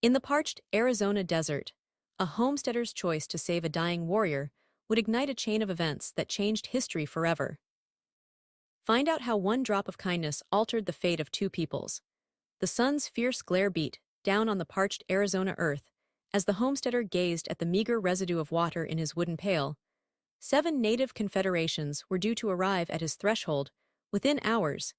In the parched Arizona desert, a homesteader's choice to save a dying warrior would ignite a chain of events that changed history forever. Find out how one drop of kindness altered the fate of two peoples. The sun's fierce glare beat down on the parched Arizona earth as the homesteader gazed at the meager residue of water in his wooden pail. 7 native confederations were due to arrive at his threshold within hours.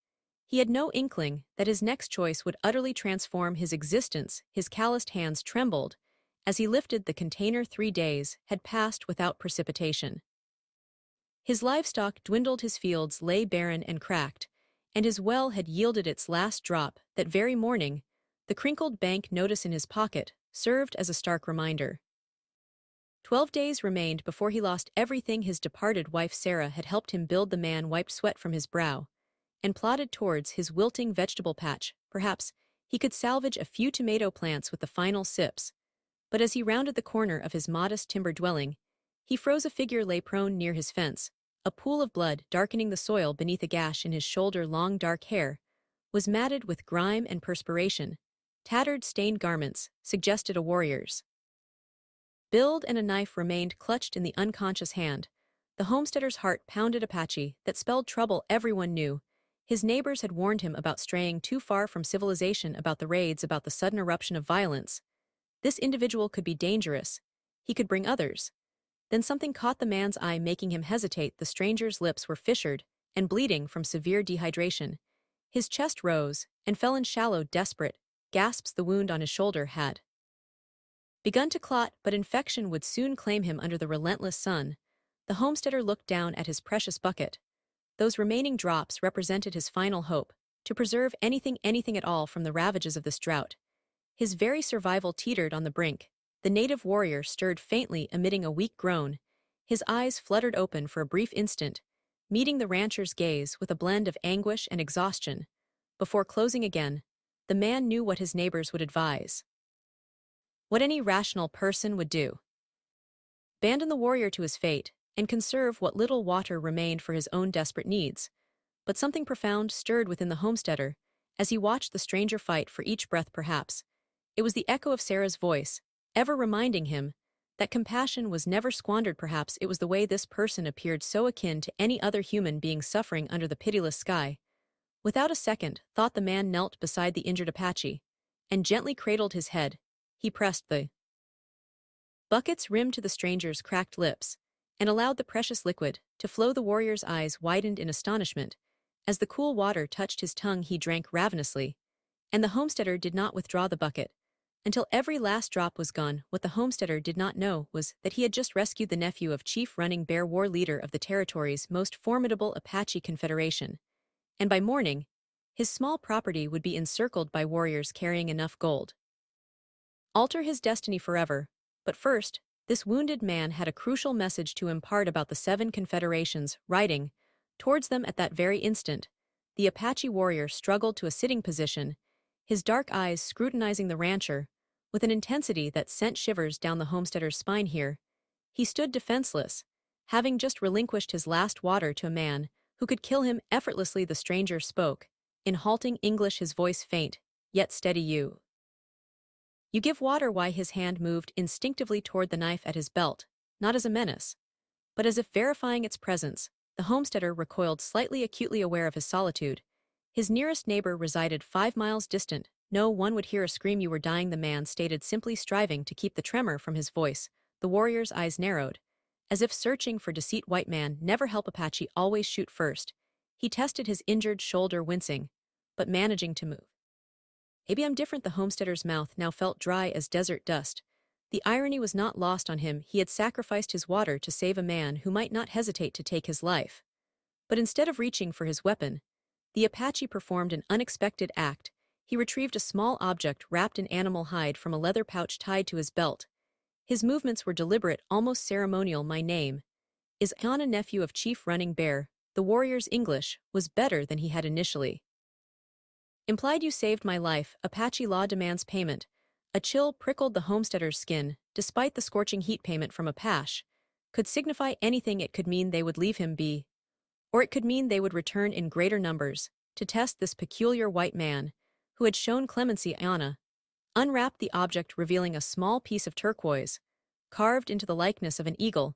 He had no inkling that his next choice would utterly transform his existence. His calloused hands trembled as he lifted the container. 3 days had passed without precipitation. His livestock dwindled, his fields lay barren and cracked, and his well had yielded its last drop that very morning. The crinkled bank notice in his pocket served as a stark reminder. 12 days remained before he lost everything his departed wife Sarah had helped him build. The man wiped sweat from his brow and plodded towards his wilting vegetable patch. Perhaps he could salvage a few tomato plants with the final sips. But as he rounded the corner of his modest timber dwelling, he froze. A figure lay prone near his fence. A pool of blood darkening the soil beneath a gash in his shoulder. Long dark hair was matted with grime and perspiration. Tattered, stained garments suggested a warrior's build, and a knife remained clutched in the unconscious hand. The homesteader's heart pounded. Apache, that spelled trouble. Everyone knew. His neighbors had warned him about straying too far from civilization, about the raids, about the sudden eruption of violence. This individual could be dangerous. He could bring others. Then something caught the man's eye, making him hesitate. The stranger's lips were fissured and bleeding from severe dehydration. His chest rose and fell in shallow, desperate gasps. The wound on his shoulder had begun to clot, but infection would soon claim him under the relentless sun. The homesteader looked down at his precious bucket. Those remaining drops represented his final hope to preserve anything at all from the ravages of this drought. His very survival teetered on the brink. The native warrior stirred faintly, emitting a weak groan. His eyes fluttered open for a brief instant, meeting the rancher's gaze with a blend of anguish and exhaustion. Before closing again, the man knew what his neighbors would advise. What any rational person would do. Abandon the warrior to his fate and conserve what little water remained for his own desperate needs. But something profound stirred within the homesteader as he watched the stranger fight for each breath. Perhaps it was the echo of Sarah's voice, ever reminding him that compassion was never squandered. Perhaps it was the way this person appeared, so akin to any other human being suffering under the pitiless sky. Without a second thought, the man knelt beside the injured Apache and gently cradled his head. He pressed the bucket's rim to the stranger's cracked lips and allowed the precious liquid to flow. The warrior's eyes widened in astonishment. As the cool water touched his tongue, he drank ravenously, and the homesteader did not withdraw the bucket until every last drop was gone. What the homesteader did not know was that he had just rescued the nephew of Chief Running Bear, war leader of the territory's most formidable Apache confederation, and by morning, his small property would be encircled by warriors carrying enough gold alter his destiny forever. But first, this wounded man had a crucial message to impart about the 7 confederations. Riding towards them at that very instant, the Apache warrior struggled to a sitting position, his dark eyes scrutinizing the rancher with an intensity that sent shivers down the homesteader's spine. Here, he stood defenseless, having just relinquished his last water to a man who could kill him effortlessly. The stranger spoke in halting English, his voice faint yet steady. You give water. Why? His hand moved instinctively toward the knife at his belt, not as a menace, but as if verifying its presence. The homesteader recoiled slightly, acutely aware of his solitude. His nearest neighbor resided 5 miles distant. No one would hear a scream. You were dying, the man stated, simply striving to keep the tremor from his voice. The warrior's eyes narrowed, as if searching for deceit. White man never help Apache, always shoot first. He tested his injured shoulder, wincing, but managing to move. Maybe I'm different. The homesteader's mouth now felt dry as desert dust. The irony was not lost on him. He had sacrificed his water to save a man who might not hesitate to take his life. But instead of reaching for his weapon, the Apache performed an unexpected act. He retrieved a small object wrapped in animal hide from a leather pouch tied to his belt. His movements were deliberate, almost ceremonial. My name is Anna, nephew of Chief Running Bear. The warrior's English was better than he had initially implied. You saved my life. Apache law demands payment. A chill prickled the homesteader's skin. Despite the scorching heat, payment from Apache could signify anything. It could mean they would leave him be, or it could mean they would return in greater numbers to test this peculiar white man who had shown clemency. Anna, unwrapped the object revealing a small piece of turquoise, carved into the likeness of an eagle.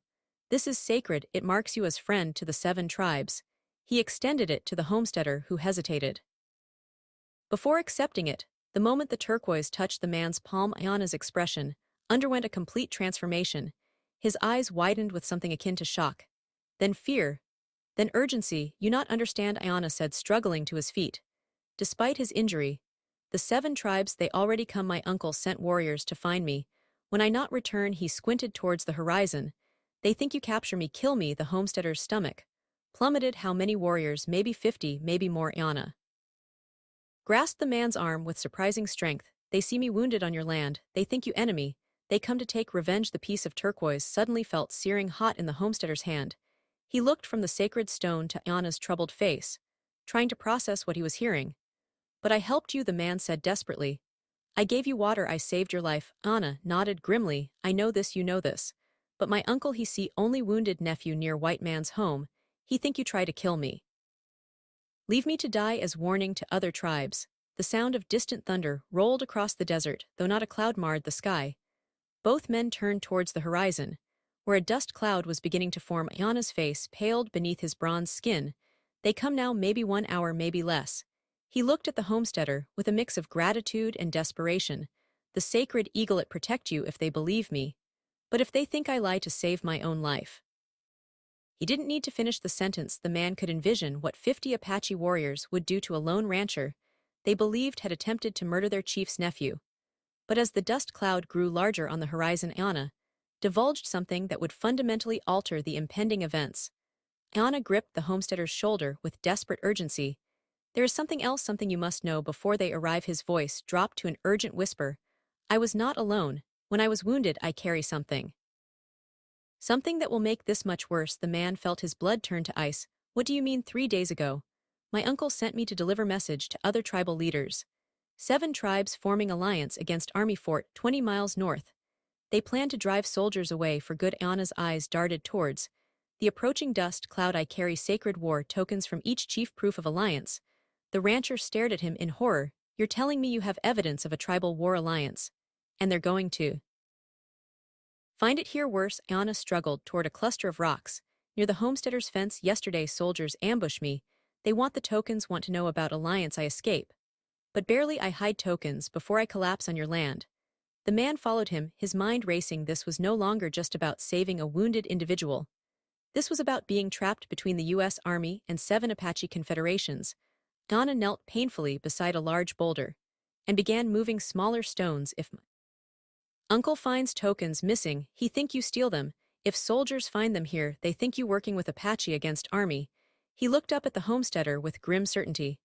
This is sacred, it marks you as friend to the 7 tribes. He extended it to the homesteader who hesitated. Before accepting it, the moment the turquoise touched the man's palm, Ayana's expression underwent a complete transformation. His eyes widened with something akin to shock. Then fear. Then urgency. You not understand, Ayana said, struggling to his feet. Despite his injury, the 7 tribes, they already come. My uncle sent warriors to find me. When I not return, he squinted towards the horizon. They think you capture me, kill me. The homesteader's stomach plummeted. How many warriors? Maybe 50, maybe more. Ayana grasped the man's arm with surprising strength. They see me wounded on your land. They think you enemy. They come to take revenge. The piece of turquoise suddenly felt searing hot in the homesteader's hand. He looked from the sacred stone to Ayana's troubled face, trying to process what he was hearing. But I helped you, the man said desperately. I gave you water, I saved your life. Ayana nodded grimly. I know this, you know this. But my uncle, he see only wounded nephew near white man's home. He think you try to kill me. Leave me to die as warning to other tribes. The sound of distant thunder rolled across the desert, though not a cloud marred the sky. Both men turned towards the horizon, where a dust cloud was beginning to form. Ayana's face paled beneath his bronze skin. They come now, maybe 1 hour, maybe less. He looked at the homesteader with a mix of gratitude and desperation. The sacred eagle, it protect you if they believe me. But if they think I lie to save my own life. He didn't need to finish the sentence. The man could envision what 50 Apache warriors would do to a lone rancher they believed had attempted to murder their chief's nephew. But as the dust cloud grew larger on the horizon, Ayana divulged something that would fundamentally alter the impending events. Ayana gripped the homesteader's shoulder with desperate urgency. There is something else, something you must know before they arrive. His voice dropped to an urgent whisper. I was not alone. When I was wounded, I carry something. Something that will make this much worse. The man felt his blood turn to ice. What do you mean? 3 days ago, my uncle sent me to deliver message to other tribal leaders. 7 tribes forming alliance against Army Fort 20 miles north. They plan to drive soldiers away for good. Ayana's eyes darted towards the approaching dust cloud. I carry sacred war tokens from each chief, proof of alliance. The rancher stared at him in horror. You're telling me you have evidence of a tribal war alliance? And they're going to find it here? Worse. Ayana struggled toward a cluster of rocks near the homesteader's fence. Yesterday soldiers ambushed me. They want the tokens, want to know about alliance. I escape. But barely. I hide tokens before I collapse on your land. The man followed him, his mind racing. This was no longer just about saving a wounded individual. This was about being trapped between the U.S. Army and 7 Apache confederations. Ayana knelt painfully beside a large boulder and began moving smaller stones. If my uncle finds tokens missing, he think you steal them. If soldiers find them here, they think you working with Apache against Army. He looked up at the homesteader with grim certainty.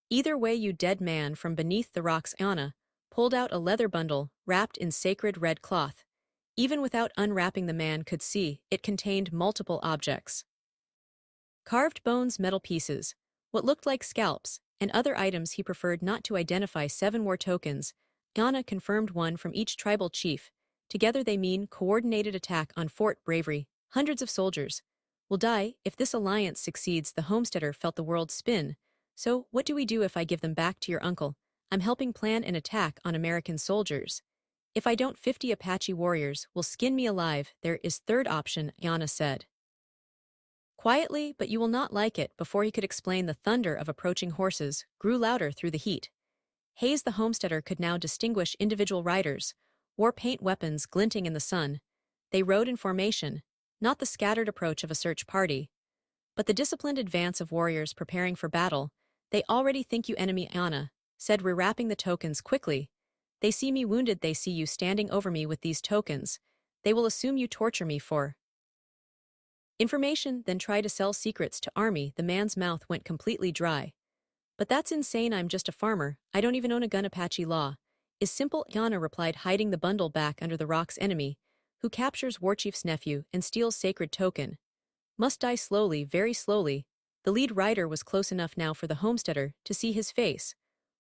Either way, you dead. Man. From beneath the rocks, Ayana pulled out a leather bundle wrapped in sacred red cloth. Even without unwrapping, the man could see it contained multiple objects. Carved bones, metal pieces, what looked like scalps, and other items he preferred not to identify. 7 war tokens. Ayana confirmed, one from each tribal chief. Together they mean coordinated attack on Fort Bravery. Hundreds of soldiers will die if this alliance succeeds. The homesteader felt the world spin. So, what do we do if I give them back to your uncle? I'm helping plan an attack on American soldiers. If I don't, 50 Apache warriors will skin me alive. There is third option, Ayana said quietly, but you will not like it. Before he could explain, the thunder of approaching horses grew louder through the heat. Hayes, the homesteader, could now distinguish individual riders, war paint weapons glinting in the sun. They rode in formation, not the scattered approach of a search party, but the disciplined advance of warriors preparing for battle. They already think you enemy, Ayana said, rewrapping the tokens quickly. They see me wounded, they see you standing over me with these tokens. They will assume you torture me for information, then try to sell secrets to Army. The man's mouth went completely dry. But that's insane. I'm just a farmer. I don't even own a gun. Apache law is simple, Ayana replied, hiding the bundle back under the rocks. Enemy who captures warchief's nephew and steals sacred token must die slowly, very slowly. The lead rider was close enough now for the homesteader to see his face.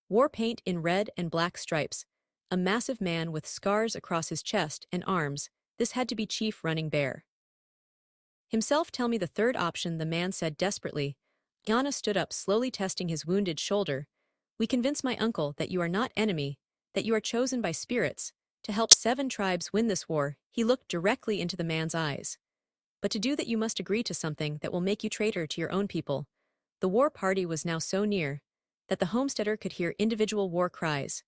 War paint in red and black stripes. A massive man with scars across his chest and arms. This had to be Chief Running Bear himself. Tell me the third option, the man said desperately. Ayana stood up, slowly testing his wounded shoulder. We convince my uncle that you are not enemy. that you are chosen by spirits to help 7 tribes win this war. He looked directly into the man's eyes. But to do that you must agree to something that will make you traitor to your own people. The war party was now so near that the homesteader could hear individual war cries.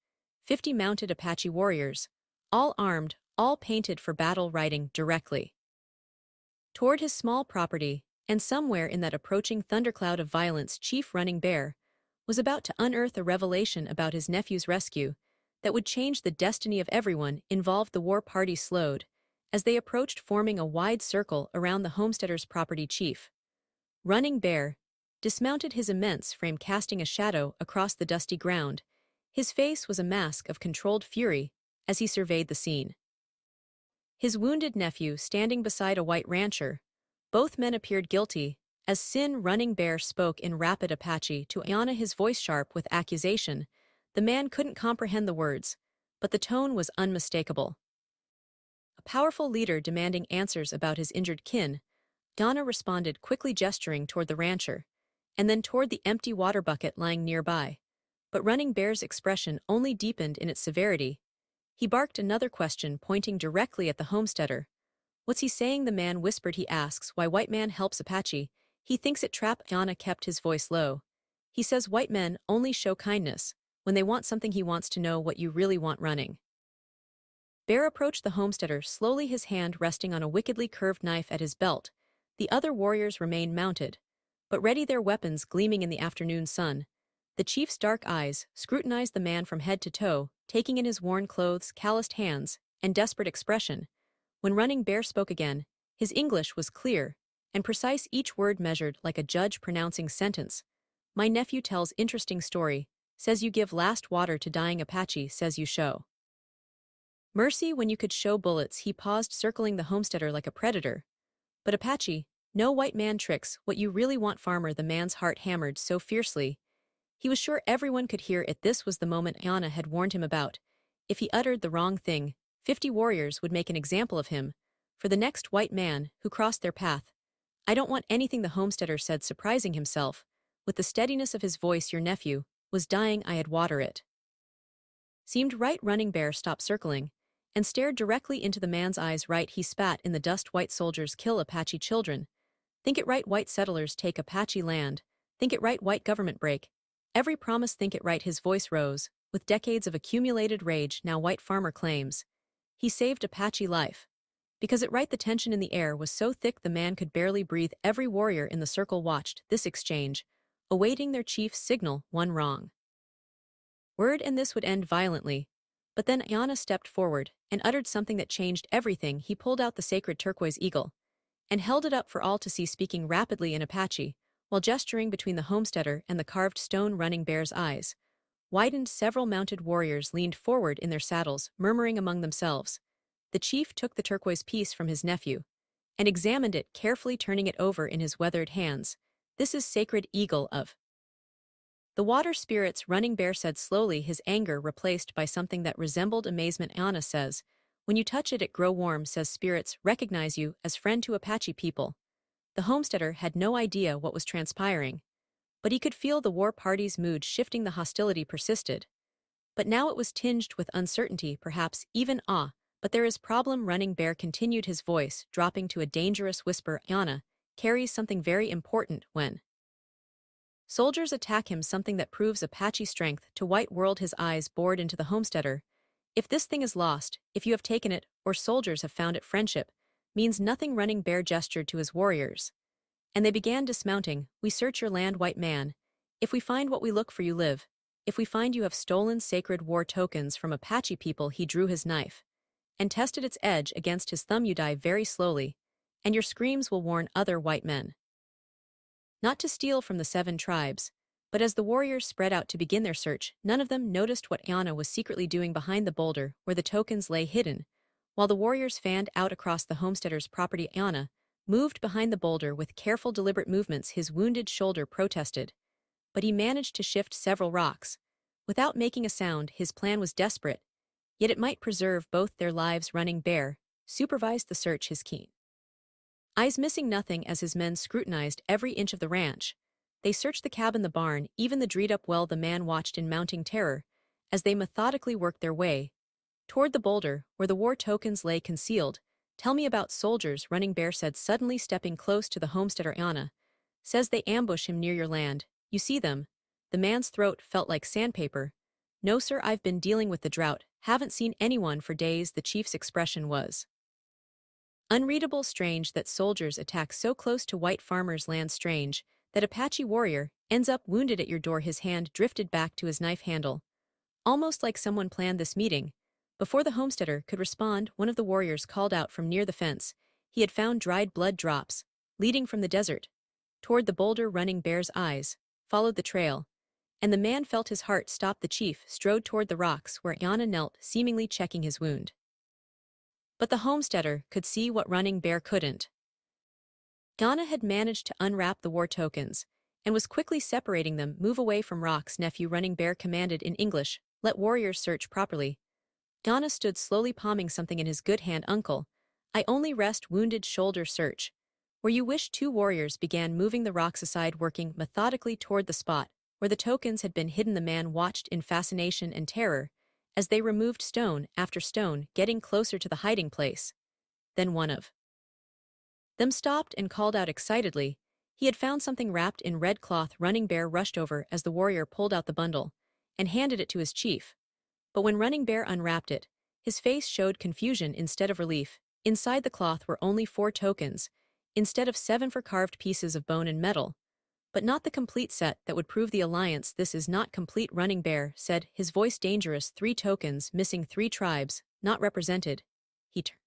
50 mounted Apache warriors, all armed, all painted for battle, riding directly toward his small property, and somewhere in that approaching thundercloud of violence Chief Running Bear was about to unearth a revelation about his nephew's rescue that would change the destiny of everyone involved. The war party slowed as they approached, forming a wide circle around the homesteader's property. Chief Running Bear dismounted, his immense frame casting a shadow across the dusty ground. His face was a mask of controlled fury as he surveyed the scene. His wounded nephew standing beside a white rancher. Both men appeared guilty, as Sin Running Bear spoke in rapid Apache to Ayana, his voice sharp with accusation. The man couldn't comprehend the words, but the tone was unmistakable. A powerful leader demanding answers about his injured kin. Ayana responded, quickly gesturing toward the rancher, and then toward the empty water bucket lying nearby. But Running Bear's expression only deepened in its severity. He barked another question, pointing directly at the homesteader. What's he saying? The man whispered. He asks why white man helps Apache. He thinks it trap. Ayana kept his voice low. He says white men only show kindness when they want something. He wants to know what you really want. Running Bear approached the homesteader slowly, his hand resting on a wickedly curved knife at his belt. The other warriors remained mounted, but ready, their weapons gleaming in the afternoon sun. The chief's dark eyes scrutinized the man from head to toe, taking in his worn clothes, calloused hands, and desperate expression. When Running Bear spoke again, his English was clear and precise, each word measured like a judge pronouncing sentence. My nephew tells interesting story, says you give last water to dying Apache, says you show mercy when you could show bullets. He paused, circling the homesteader like a predator. But Apache, no white man tricks what you really want. Farmer, the man's heart hammered so fiercely. He was sure everyone could hear it. This was the moment Ayana had warned him about. If he uttered the wrong thing, 50 warriors would make an example of him. For the next white man who crossed their path. I don't want anything, the homesteader said, surprising himself. With the steadiness of his voice, your nephew was dying. I had water it seemed right. Running Bear stopped circling and stared directly into the man's eyes. Right, he spat in the dust. White soldiers kill Apache children. Think it right. White settlers take Apache land. Think it right. White government break every promise. Think it right. His voice rose with decades of accumulated rage. Now white farmer claims he saved Apache life. Because it right. The tension in the air was so thick the man could barely breathe. Every warrior in the circle watched this exchange, awaiting their chief's signal. One wrong word and this would end violently. But then Ayana stepped forward and uttered something that changed everything. He pulled out the sacred turquoise eagle and held it up for all to see, speaking rapidly in Apache, while gesturing between the homesteader and the carved stone. Running Bear's eyes widened. Several mounted warriors leaned forward in their saddles, murmuring among themselves. The chief took the turquoise piece from his nephew and examined it carefully, turning it over in his weathered hands. This is sacred eagle of the water spirits, Running Bear said slowly, his anger replaced by something that resembled amazement. Ayana says, when you touch it, it grow warm, says spirits recognize you as friend to Apache people. The homesteader had no idea what was transpiring, but he could feel the war party's mood shifting. The hostility persisted, but now it was tinged with uncertainty, perhaps even awe. But there is problem, Running Bear continued, his voice dropping to a dangerous whisper. Ayana carries something very important when soldiers attack him, something that proves Apache strength to white world. His eyes bored into the homesteader. If this thing is lost, if you have taken it, or soldiers have found it, friendship means nothing. Running Bear gestured to his warriors, and they began dismounting. We search your land, white man. If we find what we look for, you live. If we find you have stolen sacred war tokens from Apache people. He drew his knife and tested its edge against his thumb. You die very slowly, and your screams will warn other white men not to steal from the 7 tribes. But as the warriors spread out to begin their search, none of them noticed what Ayana was secretly doing behind the boulder where the tokens lay hidden. While the warriors fanned out across the homesteader's property, Ayana moved behind the boulder with careful, deliberate movements. His wounded shoulder protested, but he managed to shift several rocks without making a sound. His plan was desperate, yet it might preserve both their lives. Running Bear supervised the search, his keen eyes missing nothing as his men scrutinized every inch of the ranch. They searched the cabin, the barn, even the dreed-up well. The man watched in mounting terror as they methodically worked their way toward the boulder where the war tokens lay concealed. Tell me about soldiers, Running Bear said, suddenly stepping close to the homesteader. Anna says they ambush him near your land. You see them? The man's throat felt like sandpaper. No, sir, I've been dealing with the drought. Haven't seen anyone for days. The chief's expression was unreadable. Strange that soldiers attack so close to white farmers' land. Strange that Apache warrior ends up wounded at your door. His hand drifted back to his knife handle. Almost like someone planned this meeting. Before the homesteader could respond, one of the warriors called out from near the fence. He had found dried blood drops, leading from the desert toward the boulder. Running Bear's eyes followed the trail, and the man felt his heart stop. The chief strode toward the rocks where Anna knelt, seemingly checking his wound. But the homesteader could see what Running Bear couldn't. Anna had managed to unwrap the war tokens and was quickly separating them. Move away from rocks, nephew, Running Bear commanded in English. Let warriors search properly. Anna stood slowly, palming something in his good hand. Uncle, I only rest wounded shoulder. Search where you wish. Two warriors began moving the rocks aside, working methodically toward the spot where the tokens had been hidden. The man watched in fascination and terror as they removed stone after stone, getting closer to the hiding place. Then one of them stopped and called out excitedly. He had found something wrapped in red cloth. Running Bear rushed over as the warrior pulled out the bundle and handed it to his chief. But when Running Bear unwrapped it, his face showed confusion instead of relief. Inside the cloth were only 4 tokens, instead of 7, for carved pieces of bone and metal. But not the complete set that would prove the alliance. This is not complete, Running Bear said, his voice dangerous. 3 tokens, missing 3 tribes, not represented. He turned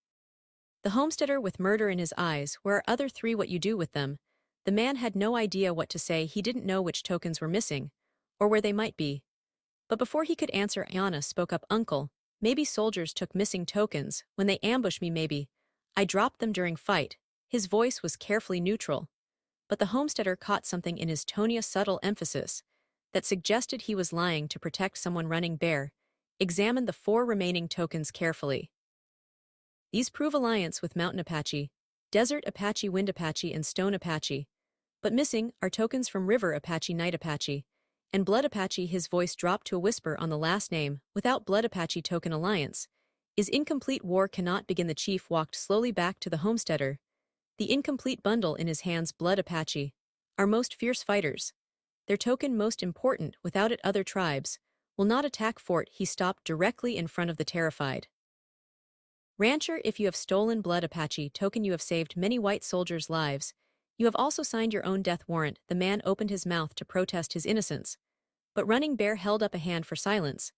the homesteader with murder in his eyes. Where are other 3? What you do with them? The man had no idea what to say. He didn't know which tokens were missing, or where they might be. But before he could answer, Anna spoke up. Uncle, maybe soldiers took missing tokens when they ambushed me. Maybe I dropped them during fight. His voice was carefully neutral. But the homesteader caught something in his tone, a subtle emphasis that suggested he was lying to protect someone. Running Bear examined the 4 remaining tokens carefully. These prove alliance with Mountain Apache, Desert Apache, Wind Apache, and Stone Apache. But missing are tokens from River Apache, Night Apache, and Blood Apache. His voice dropped to a whisper on the last name. Without Blood Apache, token alliance is incomplete. War cannot begin. The chief walked slowly back to the homesteader, the incomplete bundle in his hands. Blood Apache are most fierce fighters. Their token most important. Without it, other tribes will not attack fort. He stopped directly in front of the terrified rancher. If you have stolen Blood Apache token, you have saved many white soldiers' lives. You have also signed your own death warrant. The man opened his mouth to protest his innocence, but Running Bear held up a hand for silence.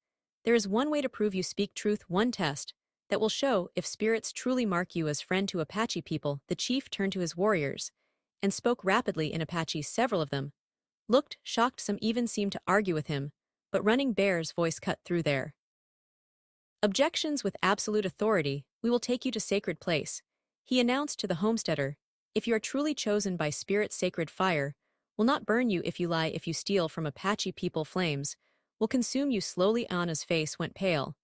There is one way to prove you speak truth, one test that will show if spirits truly mark you as friend to Apache people. The chief turned to his warriors and spoke rapidly in Apache. Several of them looked shocked, some even seemed to argue with him, but Running Bear's voice cut through their objections with absolute authority. We will take you to sacred place, he announced to the homesteader. If you are truly chosen by spirit, sacred fire will not burn you if you lie. If you steal from Apache people, flames will consume you slowly. Anna's face went pale,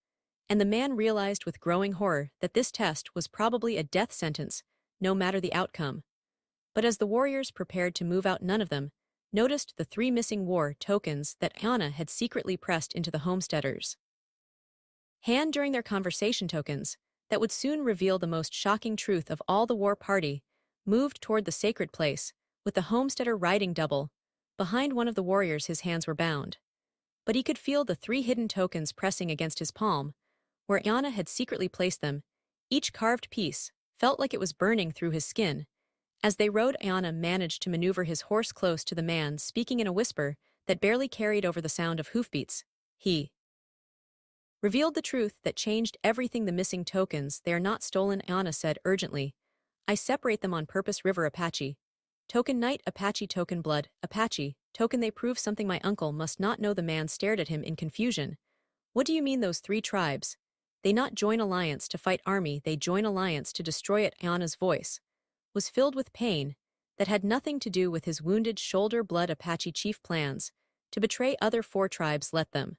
and the man realized with growing horror that this test was probably a death sentence, no matter the outcome. But as the warriors prepared to move out, none of them noticed the 3 missing war tokens that Anna had secretly pressed into the homesteader's hand during their conversation. Tokens that would soon reveal the most shocking truth of all. The war party moved toward the sacred place, with the homesteader riding double behind one of the warriors. His hands were bound, but he could feel the 3 hidden tokens pressing against his palm, where Anna had secretly placed them. Each carved piece felt like it was burning through his skin. As they rode, Anna managed to maneuver his horse close to the man, speaking in a whisper that barely carried over the sound of hoofbeats. He revealed the truth that changed everything. The missing tokens, they are not stolen, Anna said urgently. I separate them on purpose. River Apache token, Night Apache token, Blood Apache token. They prove something my uncle must not know. The man stared at him in confusion. What do you mean, those 3 tribes? They not join alliance to fight army, they join alliance to destroy it. Anna's voice was filled with pain that had nothing to do with his wounded shoulder. Blood Apache chief plans to betray other 4 tribes. Let them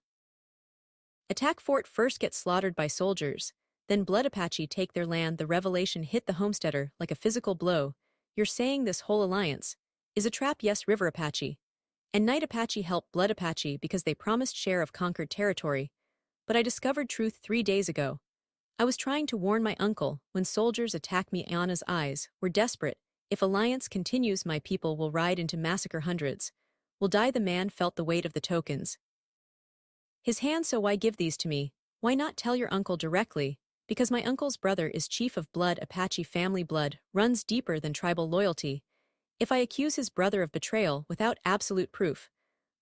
attack fort first, get slaughtered by soldiers, then Blood Apache take their land. The revelation hit the homesteader like a physical blow. You're saying this whole alliance is a trap? Yes, River Apache and Night Apache help Blood Apache because they promised share of conquered territory. But I discovered truth 3 days ago. I was trying to warn my uncle when soldiers attack me. Ayana's eyes were desperate. If alliance continues, my people will ride into massacre hundreds. Will die. The man felt the weight of the tokens. His hand. So why give these to me? Why not tell your uncle directly? Because my uncle's brother is chief of blood. Apache family blood runs deeper than tribal loyalty. If I accuse his brother of betrayal without absolute proof,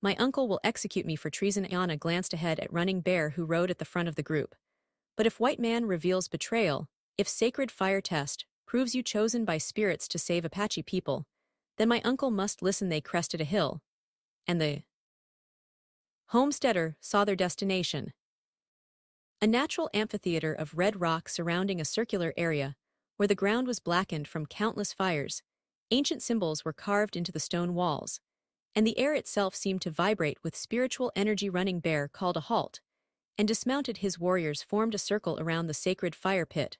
my uncle will execute me for treason. Ayana glanced ahead at Running Bear, who rode at the front of the group. But if white man reveals betrayal, if sacred fire test proves you chosen by spirits to save Apache people, then my uncle must listen. They crested a hill, and the homesteader saw their destination. A natural amphitheater of red rock surrounding a circular area, where the ground was blackened from countless fires. Ancient symbols were carved into the stone walls, and the air itself seemed to vibrate with spiritual energy. Running Bear called a halt, and dismounted. His warriors formed a circle around the sacred fire pit.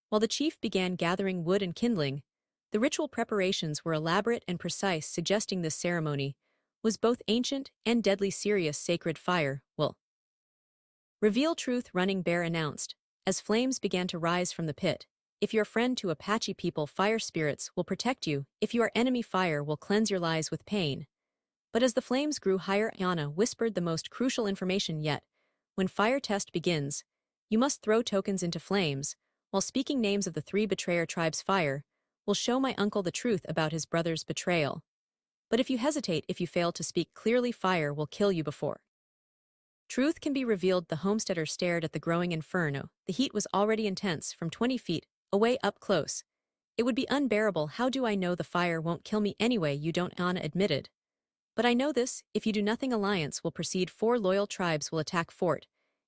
While the chief began gathering wood and kindling, the ritual preparations were elaborate and precise, suggesting this ceremony was both ancient and deadly serious. Sacred fire will reveal truth, Running Bear announced, as flames began to rise from the pit. If you're friend to Apache people, fire spirits will protect you. If you are enemy, fire will cleanse your lives with pain. But as the flames grew higher, Ayana whispered the most crucial information yet. When fire test begins, you must throw tokens into flames, while speaking names of the 3 betrayer tribes. Fire will show my uncle the truth about his brother's betrayal. But if you hesitate, if you fail to speak clearly, fire will kill you before truth can be revealed. The homesteader stared at the growing inferno. The heat was already intense. From 20 feet away, up close, it would be unbearable. How do I know the fire won't kill me anyway? You don't, Ayana admitted. But I know this: if you do nothing, alliance will proceed. 4 loyal tribes will attack fort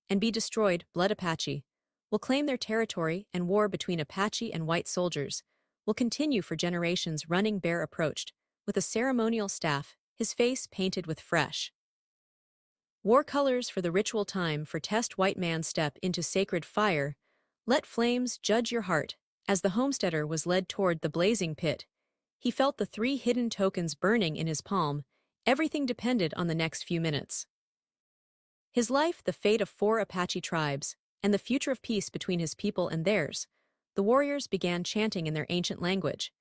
and be destroyed. Blood Apache will claim their territory, and war between Apache and white soldiers will continue for generations. Running Bear approached with a ceremonial staff, his face painted with fresh war colors for the ritual. Time for test. White man, step into sacred fire. Let flames judge your heart. As the homesteader was led toward the blazing pit, he felt the 3 hidden tokens burning in his palm. Everything depended on the next few minutes. His life, the fate of 4 Apache tribes, and the future of peace between his people and theirs. The warriors began chanting in their ancient language.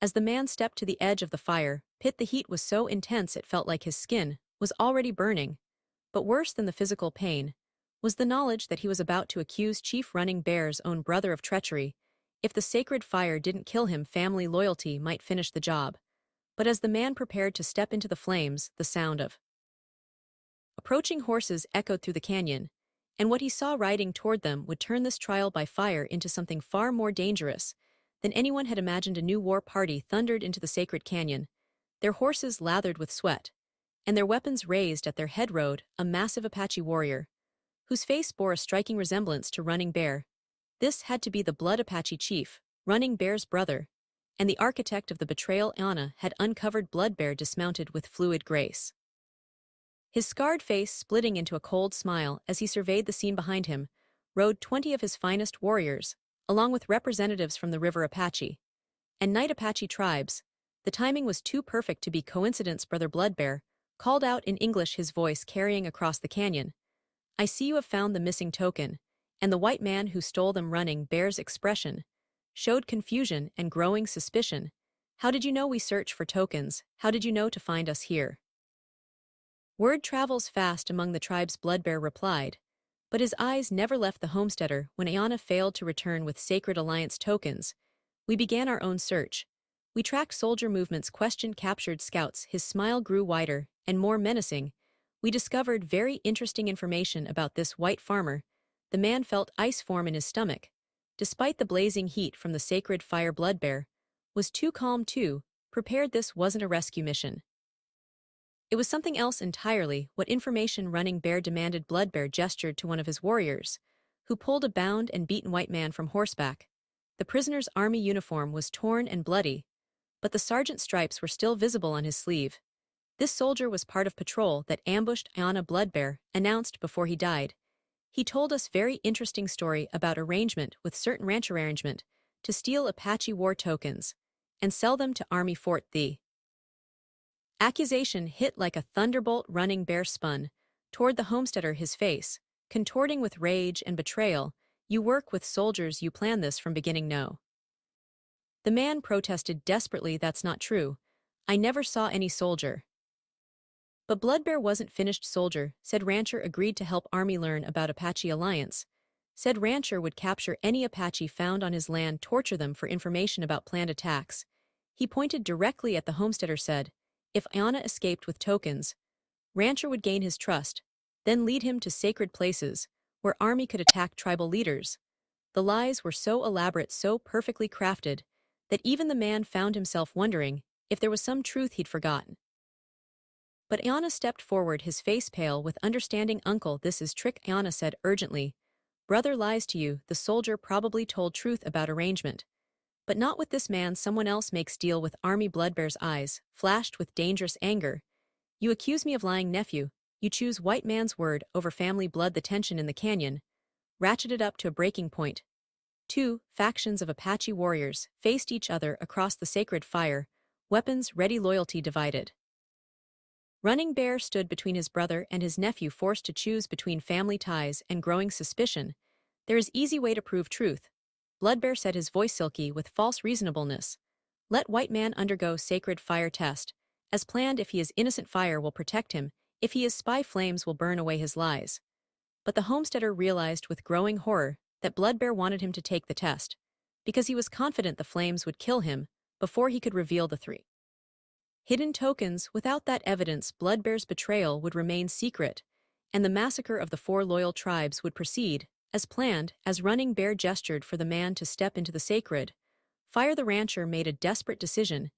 As the man stepped to the edge of the fire pit, the heat was so intense it felt like his skin was already burning. But worse than the physical pain was the knowledge that he was about to accuse Chief Running Bear's own brother of treachery. If the sacred fire didn't kill him, family loyalty might finish the job. But as the man prepared to step into the flames, the sound of approaching horses echoed through the canyon, and what he saw riding toward them would turn this trial by fire into something far more dangerous than anyone had imagined. A new war party thundered into the sacred canyon, their horses lathered with sweat, and their weapons raised at their head. Rode a massive Apache warrior, whose face bore a striking resemblance to Running Bear. This had to be the Blood Apache chief, Running Bear's brother, and the architect of the betrayal. Ayana had uncovered Blood Bear dismounted with fluid grace, his scarred face splitting into a cold smile as he surveyed the scene behind him. Rode 20 of his finest warriors, along with representatives from the River Apache and Night Apache tribes. The timing was too perfect to be coincidence. Brother Blood Bear called out in English, his voice carrying across the canyon. I see you have found the missing token, and the white man who stole them. Running Bear's expression showed confusion and growing suspicion. How did you know we search for tokens? How did you know to find us here? Word travels fast among the tribes, Blood Bear replied, but his eyes never left the homesteader. When Ayana failed to return with Sacred Alliance tokens, we began our own search. We tracked soldier movements, questioned captured scouts. His smile grew wider and more menacing. We discovered very interesting information about this white farmer. The man felt ice form in his stomach. Despite the blazing heat from the sacred fire, Blood Bear was too calm, too prepared. This wasn't a rescue mission. It was something else entirely. What information? Running Bear demanded. Blood Bear gestured to one of his warriors, who pulled a bound and beaten white man from horseback. The prisoner's army uniform was torn and bloody, but the sergeant's stripes were still visible on his sleeve. This soldier was part of patrol that ambushed Ayana. Blood Bear announced before he died. He told us very interesting story about arrangement with certain rancher arrangement to steal Apache war tokens and sell them to Army Fort. The accusation hit like a thunderbolt. Running Bear spun toward the homesteader, his face contorting with rage and betrayal, "You work with soldiers, you plan this from beginning, no." The man protested desperately, "That's not true. I never saw any soldier." But Bloodbear wasn't finished soldier, said Rancher agreed to help Army learn about Apache alliance. Said Rancher would capture any Apache found on his land, torture them for information about planned attacks. He pointed directly at the homesteader, said, if Iana escaped with tokens, Rancher would gain his trust, then lead him to sacred places, where Army could attack tribal leaders. The lies were so elaborate, so perfectly crafted, that even the man found himself wondering if there was some truth he'd forgotten. But Iana stepped forward, his face pale with understanding. "Uncle, this is trick," Iana said urgently. "Brother lies to you." The soldier probably told truth about arrangement. But not with this man. "Someone else makes deal with Army." Bloodbear's eyes flashed with dangerous anger. "You accuse me of lying, nephew. You choose white man's word over family blood." The tension in the canyon ratcheted up to a breaking point. Two factions of Apache warriors faced each other across the sacred fire, weapons ready, loyalty divided. Running Bear stood between his brother and his nephew, forced to choose between family ties and growing suspicion. "There is easy way to prove truth." Bloodbear said, his voice silky with false reasonableness. "Let white man undergo sacred fire test. As planned, if he is innocent, fire will protect him. If he is spy, flames will burn away his lies." But the homesteader realized with growing horror that Bloodbear wanted him to take the test, because he was confident the flames would kill him before he could reveal the 3 hidden tokens. Without that evidence, Bloodbear's betrayal would remain secret, and the massacre of the 4 loyal tribes would proceed, as planned. As Running Bear gestured for the man to step into the sacred fire, the rancher made a desperate decision.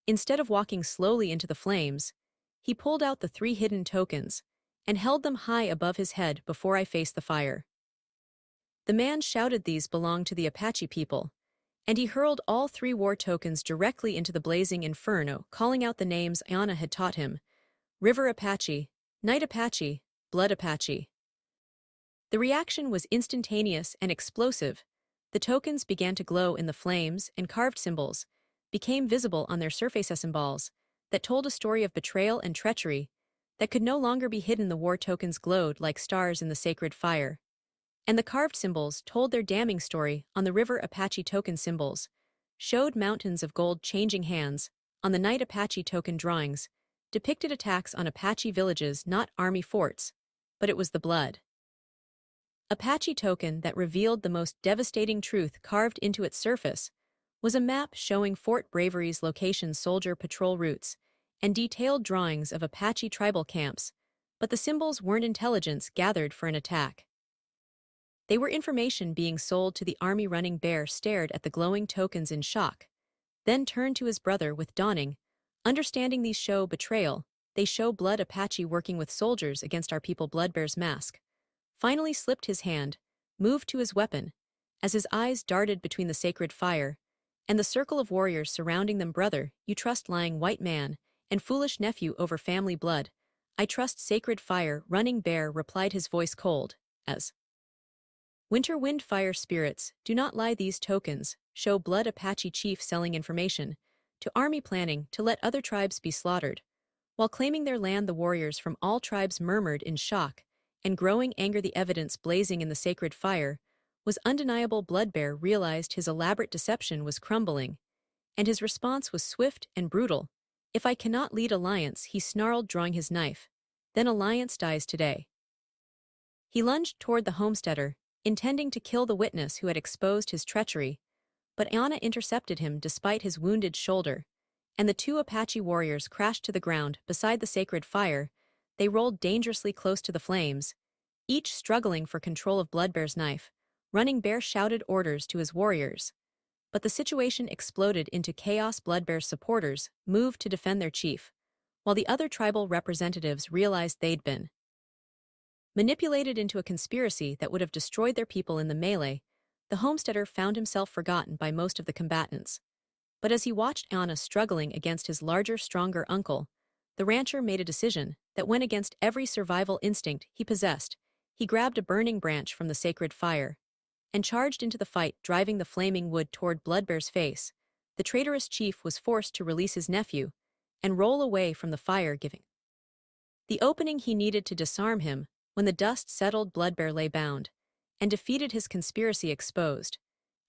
Instead of walking slowly into the flames, he pulled out the 3 hidden tokens and held them high above his head. "Before I face the fire," the man shouted, "these belong to the Apache people." And he hurled all 3 war tokens directly into the blazing inferno, calling out the names Iana had taught him: River Apache, Night Apache, Blood Apache. The reaction was instantaneous and explosive. The tokens began to glow in the flames, and carved symbols became visible on their surface, symbols that told a story of betrayal and treachery that could no longer be hidden. The war tokens glowed like stars in the sacred fire, and the carved symbols told their damning story. On the River Apache token, symbols showed mountains of gold changing hands. On the Night Apache token, drawings depicted attacks on Apache villages, not Army forts, but it was the Blood Apache token that revealed the most devastating truth. Carved into its surface was a map showing Fort Bravery's location, soldier patrol routes, and detailed drawings of Apache tribal camps. But the symbols weren't intelligence gathered for an attack. They were information being sold to the Army. Running Bear stared at the glowing tokens in shock, then turned to his brother with dawning understanding. "These show betrayal. They show Blood Apache working with soldiers against our people." Bloodbear's mask finally slipped his hand, moved to his weapon, as his eyes darted between the sacred fire and the circle of warriors surrounding them. "Brother, you trust lying white man and foolish nephew over family blood." "I trust sacred fire," Running Bear replied, his voice cold as winter wind. "Fire spirits do not lie. These tokens show Blood Apache chief selling information to Army, planning to let other tribes be slaughtered while claiming their land." The warriors from all tribes murmured in shock and growing anger. The evidence blazing in the sacred fire was undeniable. Bloodbear realized his elaborate deception was crumbling, and his response was swift and brutal. "If I cannot lead alliance," he snarled, drawing his knife, "then alliance dies today." He lunged toward the homesteader, intending to kill the witness who had exposed his treachery, but Iana intercepted him despite his wounded shoulder, and the 2 Apache warriors crashed to the ground beside the sacred fire. They rolled dangerously close to the flames, each struggling for control of Bloodbear's knife. Running Bear shouted orders to his warriors, but the situation exploded into chaos. Bloodbear's supporters moved to defend their chief, while the other tribal representatives realized they'd been manipulated into a conspiracy that would have destroyed their people in the melee. The homesteader found himself forgotten by most of the combatants. But as he watched Iana struggling against his larger, stronger uncle, the rancher made a decision that went against every survival instinct he possessed. He grabbed a burning branch from the sacred fire and charged into the fight, driving the flaming wood toward Bloodbear's face. The traitorous chief was forced to release his nephew and roll away from the fire, giving the opening he needed to disarm him. When the dust settled, Bloodbear lay bound, and defeated, his conspiracy exposed,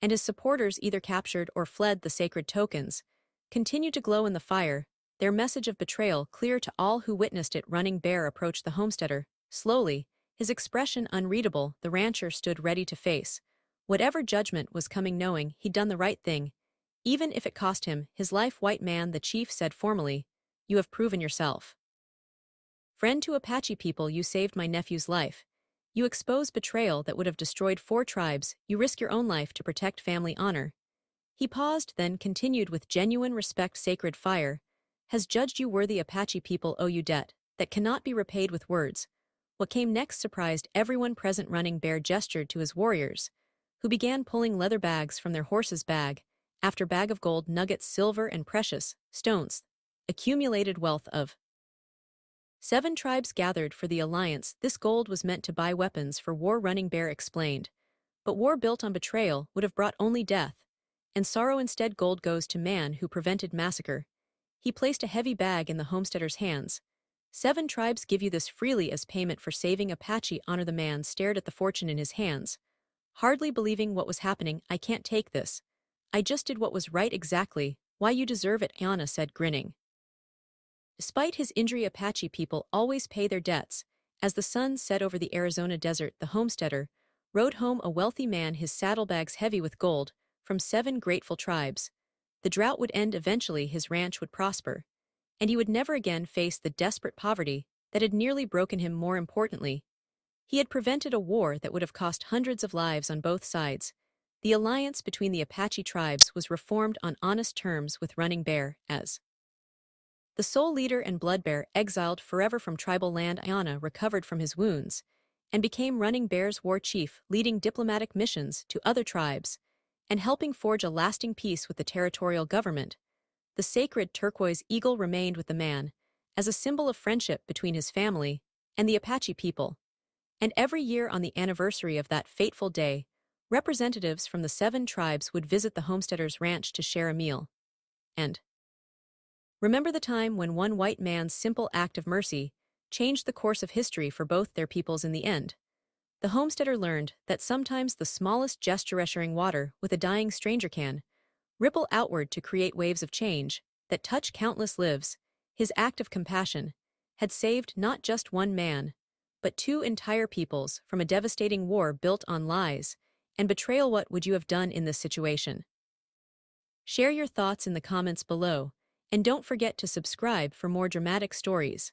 and his supporters either captured or fled. The sacred tokens continued to glow in the fire, their message of betrayal clear to all who witnessed it. Running Bear approached the homesteader, slowly, his expression unreadable. The rancher stood ready to face whatever judgment was coming, knowing he'd done the right thing, even if it cost him his life. "White man," the chief said formally, "you have proven yourself. Friend to Apache people, you saved my nephew's life. You expose betrayal that would have destroyed 4 tribes, you risk your own life to protect family honor." He paused, then continued with genuine respect. "Sacred fire has judged you worthy. Apache people owe you debt that cannot be repaid with words." What came next surprised everyone present. Running Bear gestured to his warriors, who began pulling leather bags from their horses, bag after bag of gold, nuggets, silver, and precious stones. Accumulated wealth of 7 tribes gathered for the alliance. This gold was meant to buy weapons for war, Running Bear explained. But war built on betrayal would have brought only death and sorrow. Instead, gold goes to man who prevented massacre. He placed a heavy bag in the homesteader's hands. 7 tribes give you this freely as payment for saving Apache honor. The man stared at the fortune in his hands, hardly believing what was happening. "I can't take this. I just did what was right." "Exactly why you deserve it," Ayana said, grinning. Despite his injury, Apache people always pay their debts. As the sun set over the Arizona desert, the homesteader rode home a wealthy man, his saddlebags heavy with gold from 7 grateful tribes. The drought would end eventually, his ranch would prosper, and he would never again face the desperate poverty that had nearly broken him. More importantly, he had prevented a war that would have cost hundreds of lives on both sides. The alliance between the Apache tribes was reformed on honest terms, with Running Bear as the sole leader and Bloodbear exiled forever from tribal land. Ayana recovered from his wounds and became Running Bear's war chief, leading diplomatic missions to other tribes and helping forge a lasting peace with the territorial government. The sacred turquoise eagle remained with the man as a symbol of friendship between his family and the Apache people. And every year on the anniversary of that fateful day, representatives from the 7 tribes would visit the homesteader's ranch to share a meal and remember the time when one white man's simple act of mercy changed the course of history for both their peoples. In the end, the homesteader learned that sometimes the smallest gesture, sharing water with a dying stranger, can ripple outward to create waves of change that touch countless lives. His act of compassion had saved not just one man, but 2 entire peoples from a devastating war built on lies and betrayal. What would you have done in this situation? Share your thoughts in the comments below, and don't forget to subscribe for more dramatic stories.